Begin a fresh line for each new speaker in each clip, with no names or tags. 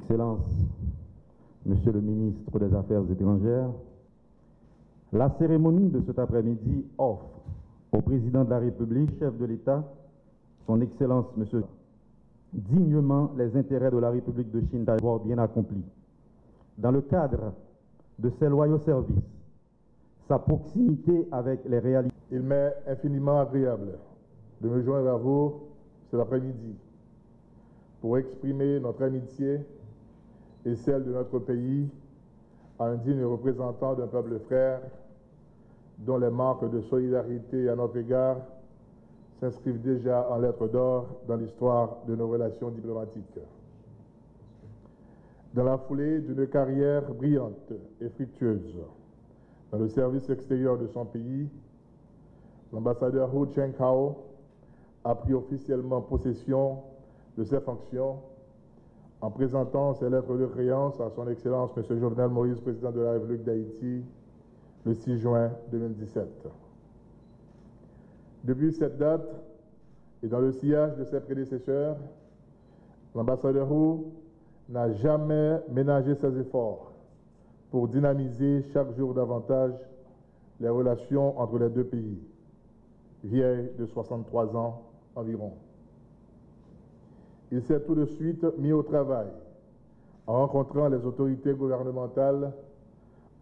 Excellence, Monsieur le ministre des Affaires étrangères, la cérémonie de cet après-midi offre au président de la République, chef de l'État, son Excellence, Monsieur, dignement les intérêts de la République de Chine d'avoir bien accompli. Dans le cadre de ses loyaux services, sa proximité avec les réalités.
Il m'est infiniment agréable de me joindre à vous cet après-midi pour exprimer notre amitié et celle de notre pays à un digne représentant d'un peuple frère dont les marques de solidarité à notre égard s'inscrivent déjà en lettres d'or dans l'histoire de nos relations diplomatiques. Dans la foulée d'une carrière brillante et fructueuse dans le service extérieur de son pays, l'ambassadeur Hu Chengkao a pris officiellement possession de ses fonctions en présentant ses lettres de créance à son Excellence M. Jovenel Moïse, président de la République d'Haïti, le 6 juin 2017. Depuis cette date, et dans le sillage de ses prédécesseurs, l'ambassadeur Hu n'a jamais ménagé ses efforts pour dynamiser chaque jour davantage les relations entre les deux pays, vieilles de 63 ans environ. Il s'est tout de suite mis au travail en rencontrant les autorités gouvernementales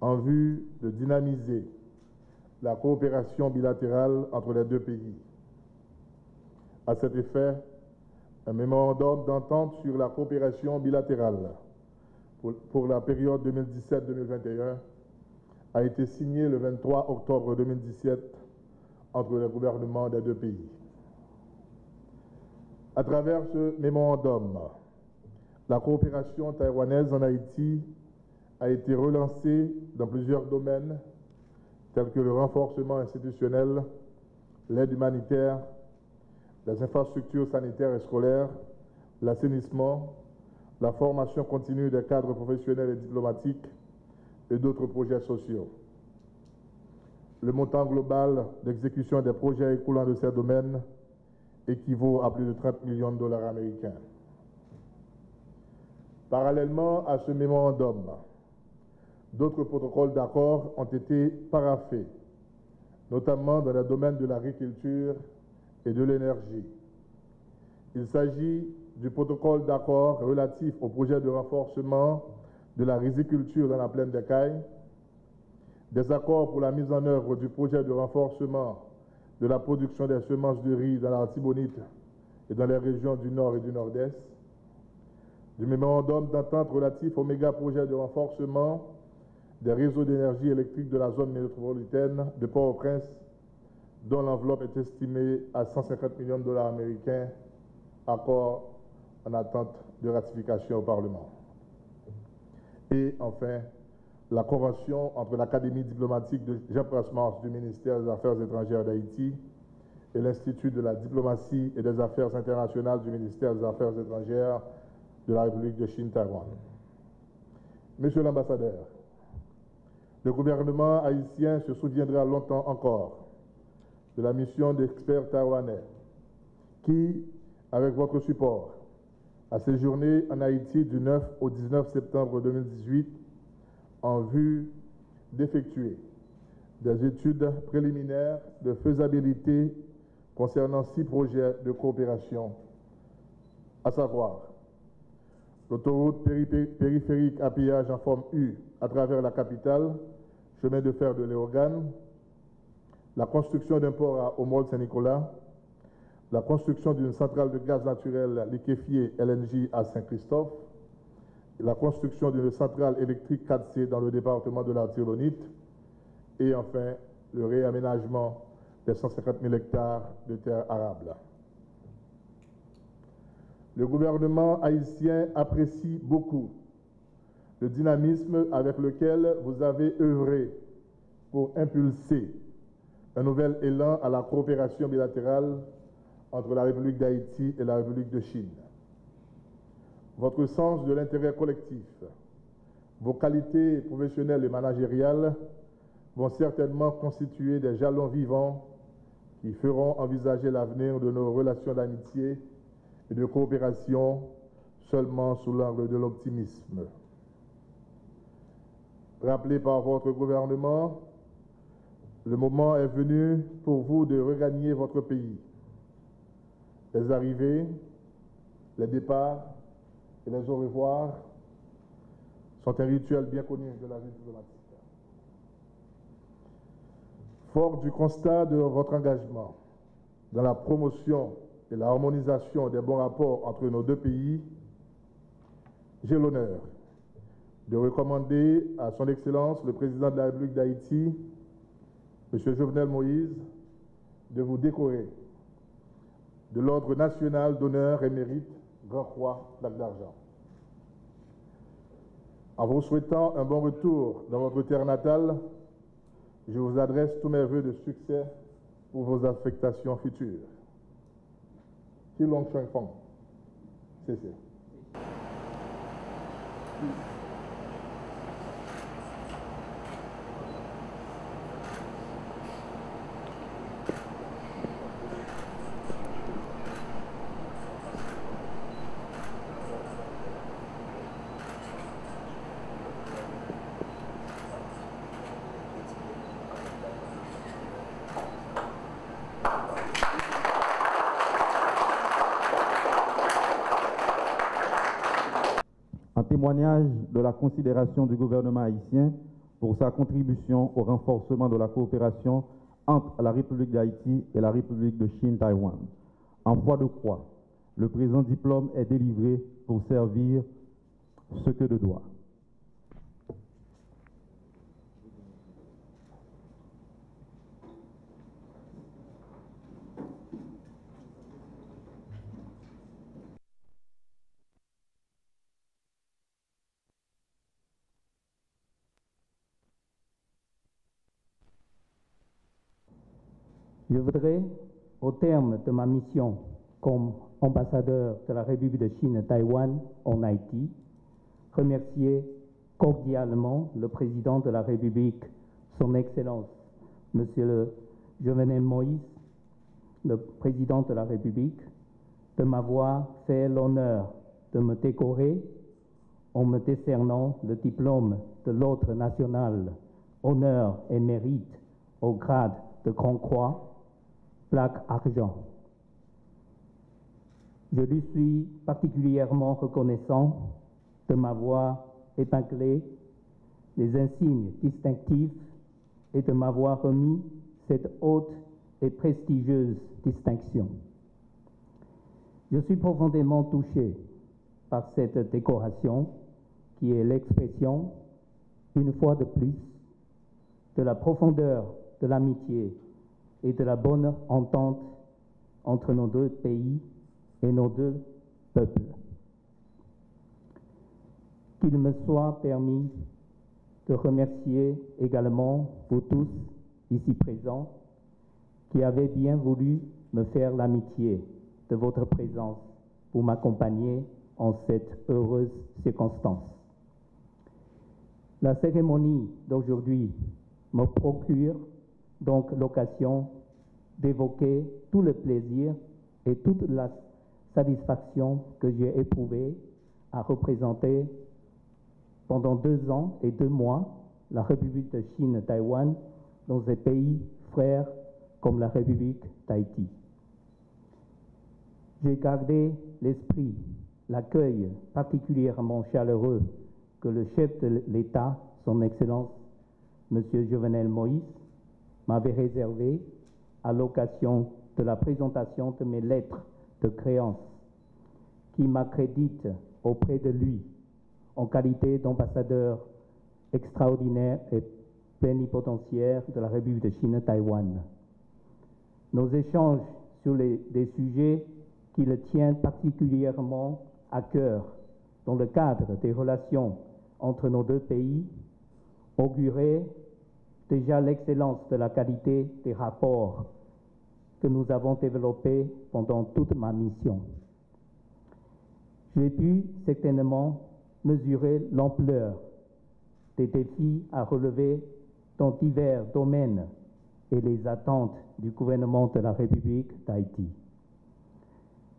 en vue de dynamiser la coopération bilatérale entre les deux pays. À cet effet, un mémorandum d'entente sur la coopération bilatérale pour la période 2017-2021 a été signé le 23 octobre 2017 entre les gouvernements des deux pays. À travers ce mémorandum, la coopération taïwanaise en Haïti a été relancée dans plusieurs domaines tels que le renforcement institutionnel, l'aide humanitaire, les infrastructures sanitaires et scolaires, l'assainissement, la formation continue des cadres professionnels et diplomatiques et d'autres projets sociaux. Le montant global d'exécution des projets écoulant de ces domaines équivaut à plus de 30 millions de dollars américains. Parallèlement à ce mémorandum, d'autres protocoles d'accord ont été paraphés, notamment dans le domaine de l'agriculture et de l'énergie. Il s'agit du protocole d'accord relatif au projet de renforcement de la riziculture dans la plaine des Cailles, des accords pour la mise en œuvre du projet de renforcement de la production des semences de riz dans l'Artibonite et dans les régions du Nord et du Nord-Est, du mémorandum d'entente relatif au méga-projet de renforcement des réseaux d'énergie électrique de la zone métropolitaine de Port-au-Prince, dont l'enveloppe est estimée à 150 millions de dollars américains, accord en attente de ratification au Parlement. Et enfin, la convention entre l'Académie diplomatique de Jean-Pras Mars du ministère des Affaires étrangères d'Haïti et l'Institut de la diplomatie et des affaires internationales du ministère des Affaires étrangères de la République de Chine, Taïwan. Monsieur l'ambassadeur, le gouvernement haïtien se souviendra longtemps encore de la mission d'experts taïwanais qui, avec votre support, a séjourné en Haïti du 9 au 19 septembre 2018 en vue d'effectuer des études préliminaires de faisabilité concernant 6 projets de coopération, à savoir l'autoroute périphérique à péage en forme U à travers la capitale, chemin de fer de Léogane, la construction d'un port à Homol-Saint-Nicolas, la construction d'une centrale de gaz naturel liquéfié LNG à Saint-Christophe, la construction d'une centrale électrique 4C dans le département de la Tirlonite et enfin le réaménagement des 150 000 hectares de terres arables. Le gouvernement haïtien apprécie beaucoup le dynamisme avec lequel vous avez œuvré pour impulser un nouvel élan à la coopération bilatérale entre la République d'Haïti et la République de Chine. Votre sens de l'intérêt collectif, vos qualités professionnelles et managériales vont certainement constituer des jalons vivants qui feront envisager l'avenir de nos relations d'amitié et de coopération seulement sous l'angle de l'optimisme. Rappelé par votre gouvernement, le moment est venu pour vous de regagner votre pays. Les arrivées, les départs et les au revoir sont un rituel bien connu de la vie diplomatique. Fort du constat de votre engagement dans la promotion et l'harmonisation des bons rapports entre nos deux pays, j'ai l'honneur de recommander à son Excellence le Président de la République d'Haïti, M. Jovenel Moïse, de vous décorer de l'Ordre national d'honneur et mérite Grand Croix Plaque d'Argent. En vous souhaitant un bon retour dans votre terre natale, je vous adresse tous mes vœux de succès pour vos affectations futures. Qui long chang fong. C'est ça.
Témoignage de la considération du gouvernement haïtien pour sa contribution au renforcement de la coopération entre la République d'Haïti et la République de Chine-Taïwan. En foi de croix, le présent diplôme est délivré pour servir ce que de droit.
Je voudrais, au terme de ma mission comme ambassadeur de la République de Chine-Taïwan en Haïti, remercier cordialement le président de la République, son Excellence, Monsieur le Jovenel Moïse, le président de la République, de m'avoir fait l'honneur de me décorer en me décernant le diplôme de l'Ordre national, honneur et mérite au grade de Grand Croix, Plaque Argent. Je lui suis particulièrement reconnaissant de m'avoir épinglé les insignes distinctifs et de m'avoir remis cette haute et prestigieuse distinction. Je suis profondément touché par cette décoration qui est l'expression, une fois de plus, de la profondeur de l'amitié et de la bonne entente entre nos deux pays et nos deux peuples. Qu'il me soit permis de remercier également vous tous ici présents qui avez bien voulu me faire l'amitié de votre présence pour m'accompagner en cette heureuse circonstance. La cérémonie d'aujourd'hui me procure donc l'occasion d'évoquer tout le plaisir et toute la satisfaction que j'ai éprouvée à représenter pendant 2 ans et 2 mois la République de Chine-Taïwan dans des pays frères comme la République d'Haïti. J'ai gardé l'esprit, l'accueil particulièrement chaleureux que le chef de l'État, son Excellence, M. Jovenel Moïse, m'avait réservé à l'occasion de la présentation de mes lettres de créance qui m'accréditent auprès de lui en qualité d'ambassadeur extraordinaire et plénipotentiaire de la République de Chine-Taïwan. Nos échanges sur des sujets qui le tiennent particulièrement à cœur dans le cadre des relations entre nos deux pays auguraient déjà l'excellence de la qualité des rapports que nous avons développés pendant toute ma mission. J'ai pu certainement mesurer l'ampleur des défis à relever dans divers domaines et les attentes du gouvernement de la République d'Haïti.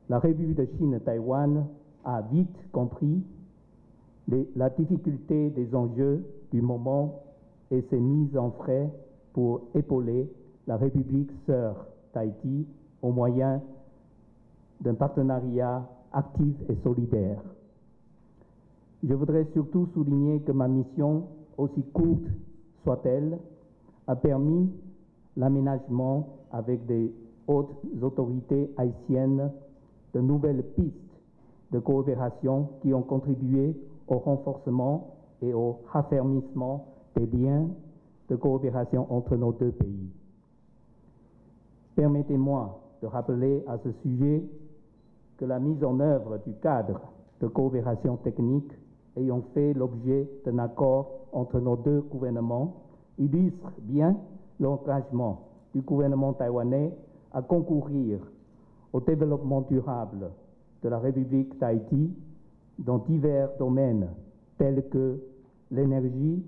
La République de Chine-Taïwan a vite compris la difficulté des enjeux du moment et s'est mise en frais pour épauler la République sœur d'Haïti au moyen d'un partenariat actif et solidaire. Je voudrais surtout souligner que ma mission, aussi courte soit-elle, a permis l'aménagement avec des hautes autorités haïtiennes de nouvelles pistes de coopération qui ont contribué au renforcement et au raffermissement des liens de coopération entre nos deux pays. Permettez-moi de rappeler à ce sujet que la mise en œuvre du cadre de coopération technique ayant fait l'objet d'un accord entre nos deux gouvernements illustre bien l'engagement du gouvernement taïwanais à concourir au développement durable de la République d'Haïti dans divers domaines tels que l'énergie,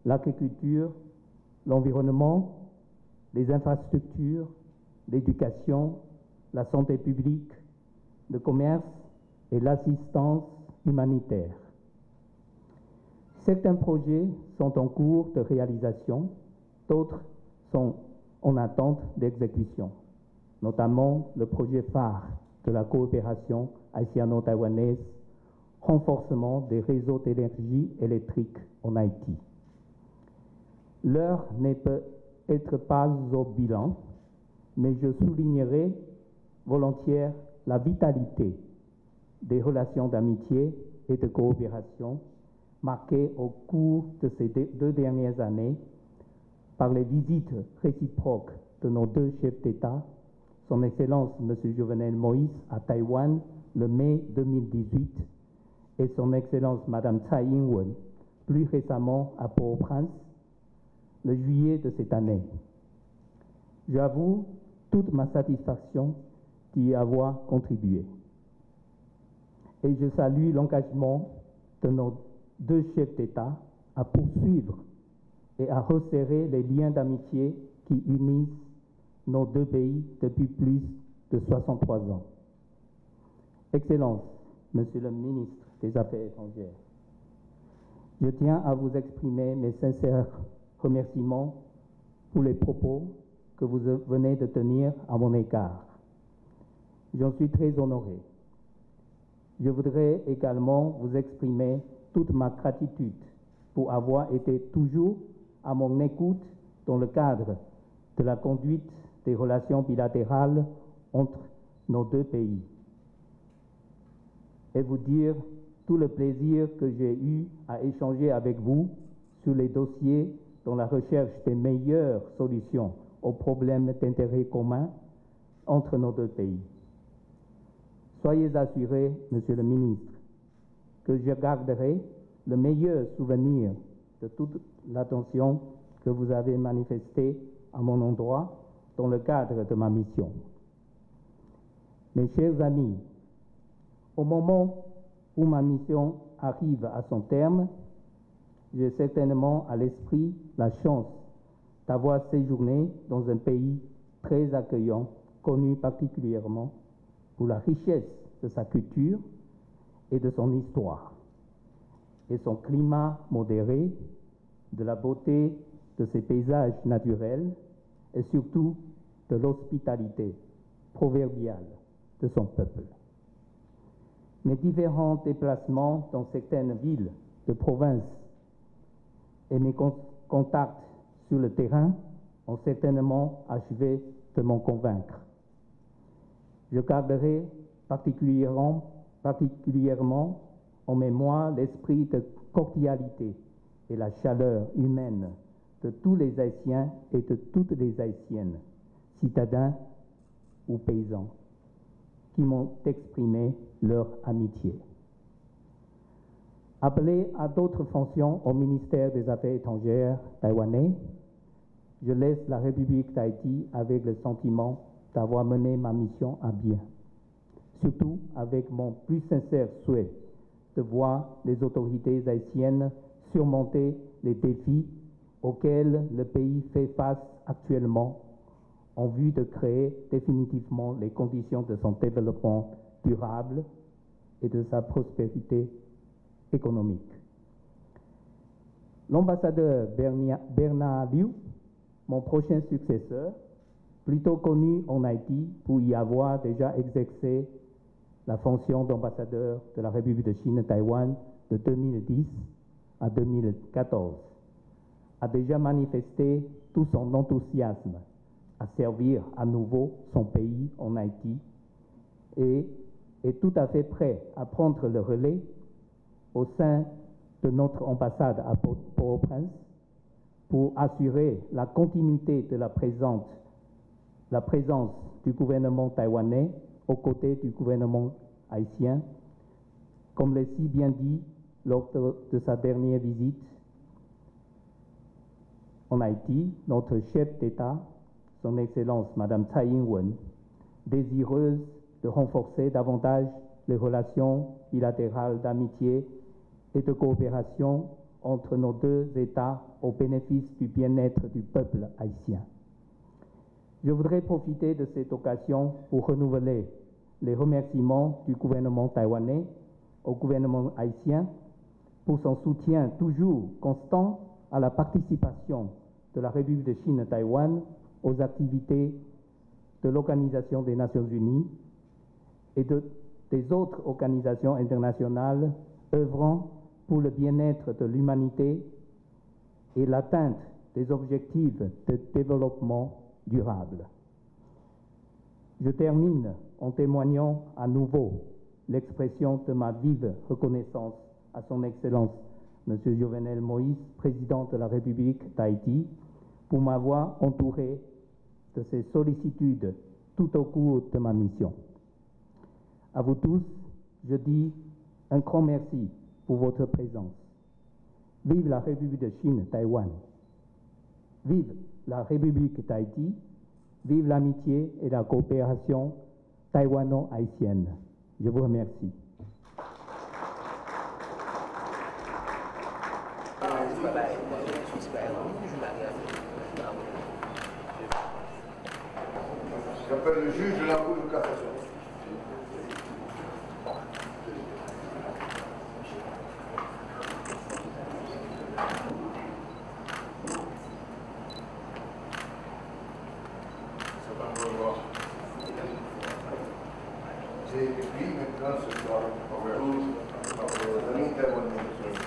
l'agriculture, l'environnement, les infrastructures, l'éducation, la santé publique, le commerce et l'assistance humanitaire. Certains projets sont en cours de réalisation, d'autres sont en attente d'exécution, notamment le projet phare de la coopération haïtiano-taïwanaise, renforcement des réseaux d'énergie électrique en Haïti. L'heure n'est peut-être pas au bilan, mais je soulignerai volontiers la vitalité des relations d'amitié et de coopération marquées au cours de ces 2 dernières années par les visites réciproques de nos deux chefs d'État, son Excellence M. Jovenel Moïse à Taïwan le mai 2018 et son Excellence Mme Tsai Ing-wen plus récemment à Port-au-Prince le juillet de cette année. J'avoue toute ma satisfaction d'y avoir contribué. Et je salue l'engagement de nos deux chefs d'État à poursuivre et à resserrer les liens d'amitié qui unissent nos deux pays depuis plus de 63 ans. Excellence, Monsieur le ministre des Affaires étrangères, je tiens à vous exprimer mes sincères remerciements pour les propos que vous venez de tenir à mon égard. J'en suis très honoré. Je voudrais également vous exprimer toute ma gratitude pour avoir été toujours à mon écoute dans le cadre de la conduite des relations bilatérales entre nos deux pays. Et vous dire tout le plaisir que j'ai eu à échanger avec vous sur les dossiers dans la recherche des meilleures solutions aux problèmes d'intérêt commun entre nos deux pays. Soyez assurés, Monsieur le ministre, que je garderai le meilleur souvenir de toute l'attention que vous avez manifestée à mon endroit dans le cadre de ma mission. Mes chers amis, au moment où ma mission arrive à son terme, j'ai certainement à l'esprit la chance d'avoir séjourné dans un pays très accueillant, connu particulièrement pour la richesse de sa culture et de son histoire, et son climat modéré, de la beauté de ses paysages naturels et surtout de l'hospitalité proverbiale de son peuple. Mes différents déplacements dans certaines villes de province et mes contacts sur le terrain ont certainement achevé de m'en convaincre. Je garderai particulièrement en mémoire l'esprit de cordialité et la chaleur humaine de tous les Haïtiens et de toutes les Haïtiennes, citadins ou paysans, qui m'ont exprimé leur amitié. Appelé à d'autres fonctions au ministère des Affaires étrangères taïwanais, je laisse la République d'Haïti avec le sentiment d'avoir mené ma mission à bien, surtout avec mon plus sincère souhait de voir les autorités haïtiennes surmonter les défis auxquels le pays fait face actuellement en vue de créer définitivement les conditions de son développement durable et de sa prospérité économique. L'ambassadeur Bernard Liu, mon prochain successeur, plutôt connu en Haïti pour y avoir déjà exercé la fonction d'ambassadeur de la République de Chine Taïwan de 2010 à 2014, a déjà manifesté tout son enthousiasme à servir à nouveau son pays en Haïti et est tout à fait prêt à prendre le relais au sein de notre ambassade à Port-au-Prince pour assurer la continuité de la présence du gouvernement taïwanais aux côtés du gouvernement haïtien, comme l'a si bien dit lors de sa dernière visite en Haïti, notre chef d'État, son Excellence Madame Tsai Ing-wen, désireuse de renforcer davantage les relations bilatérales d'amitié et de coopération entre nos deux États au bénéfice du bien-être du peuple haïtien. Je voudrais profiter de cette occasion pour renouveler les remerciements du gouvernement taïwanais au gouvernement haïtien pour son soutien toujours constant à la participation de la République de Chine Taïwan aux activités de l'Organisation des Nations Unies et des autres organisations internationales œuvrant pour le bien-être de l'humanité et l'atteinte des objectifs de développement durable. Je termine en témoignant à nouveau l'expression de ma vive reconnaissance à son Excellence M. Jovenel Moïse, président de la République d'Haïti, pour m'avoir entouré de ses sollicitudes tout au cours de ma mission. À vous tous, je dis un grand merci pour votre présence. Vive la République de Chine, Taïwan. Vive la République d'Haïti. Vive l'amitié et la coopération taïwano-haïtienne. Je vous remercie.
J'appelle le juge de la Cour de cassation. J'ai écrit maintenant ce soir pour l'intervention.